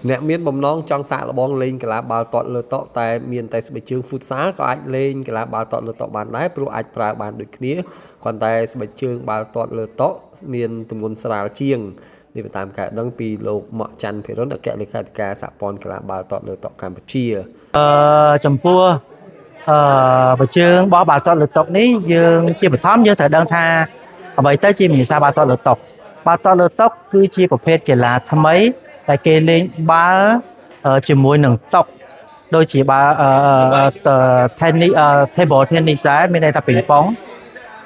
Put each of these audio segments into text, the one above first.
អ្នកមានបំណងចង់សាកល្បងលេងកីឡាបាល់ទាត់លើតុតែមានតែស្បែកជើងហ្វូតសាលក៏អាចលេងកីឡាបាល់ទាត់លើតុបានដែរព្រោះអាចប្រើបានដូចគ្នាគ្រាន់តែស្បែកជើងបាល់ទាត់លើតុមានទម្ងន់ស្រាលជាងនេះទៅតាមការដឹងពីលោកម៉ាក់ច័ន្ទភិរុនអគ្គលេខាធិការសហព័ន្ធកីឡាបាល់ទាត់លើតុកម្ពុជាចំពោះប្រជើងបោះបាល់ទាត់លើតុនេះយើងជាបឋមយើងត្រូវដឹងថាអ្វីទៅជាវិញ្ញាសាបាល់ទាត់លើតុបាល់ទាត់លើតុគឺជាប្រភេទកីឡាថ្មីដែលគេលេងបាល់ជាមួយនឹងតុដូចជាបាល់tennis table tennis ដែរមានន័យថាពីងប៉ុង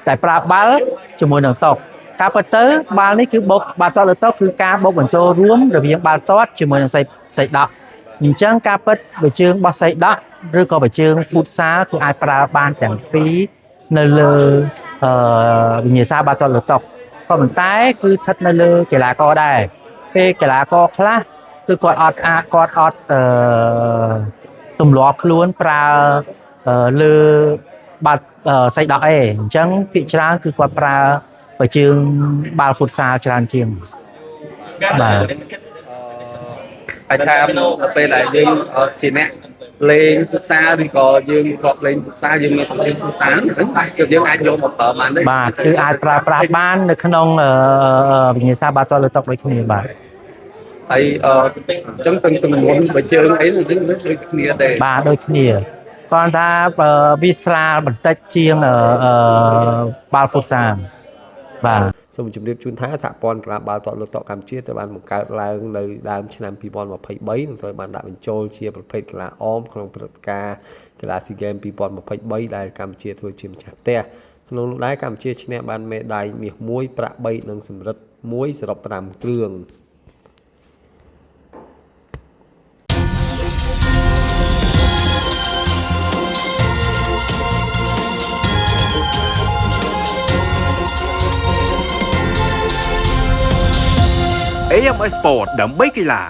តែប្រើបាល់ជាមួយនឹងតុការពិតទៅបាល់នេះគឺបុកបាល់ទាត់លើតុគឺការបុកបញ្ចូលរួមរវាងបាល់ទាត់ជាមួយនឹងសីដក់អញ្ចឹងការពិតប្រជើងបោះសីដក់ឬក៏ប្រជើង futsal គឺអាចប្រើបានទាំងពីរនៅលើវិញ្ញាសាបាល់ទាត់លើតុក៏ប៉ុន្តែគឺស្ថិតនៅលើកីឡាករដែរពេលកីឡាករខ្លះគឺគាត់អត់ទម្លាប់ខ្លួនប្រើលើបាល់សីដក់អញ្ចឹងភាគច្រើនគឺគាត់ប្រើប្រជើងបាល់ futsal ច្រើនជាងបាទហើយថាពេលដែលយើងជាអ្នកលេងហ្វូតសាលឬក៏យើងធ្លាប់លេងហ្វូតសាលយើងមានសម្ភារហ្វូតសាលគឺយើងអាចយកមកប្រើបានទេបាទគឺអាចប្រើប្រាស់បាននៅក្នុងវិញ្ញាសាបាល់ទាត់លើតុដូចគ្នាបាទហើយអញ្ចឹងទម្ងន់បើជើងអីនឹងដូចគ្នាដែរបាទដូចគ្នាគាត់ថាវាស្រាលបន្តិចជាងបាល់ futsal បាទសូមជម្រាបជូនថាសហព័ន្ធកីឡាបាល់ទាត់លើតុកម្ពុជាត្រូវបានបង្កើតឡើងនៅដើមឆ្នាំ2023និងត្រូវបានដាក់បញ្ចូលជាប្រភេទកីឡាអមក្នុងព្រឹត្តិការណ៍កីឡា SEA Games 2023ដែលកម្ពុជាធ្វើជាម្ចាស់ផ្ទះក្នុងនោះដែរកម្ពុជាឈ្នះបានមេដាយមាស1ប្រាក់3និងសំរឹទ្ធ1សរុប5គ្រឿងAMS Sport ដើម្បីកីឡា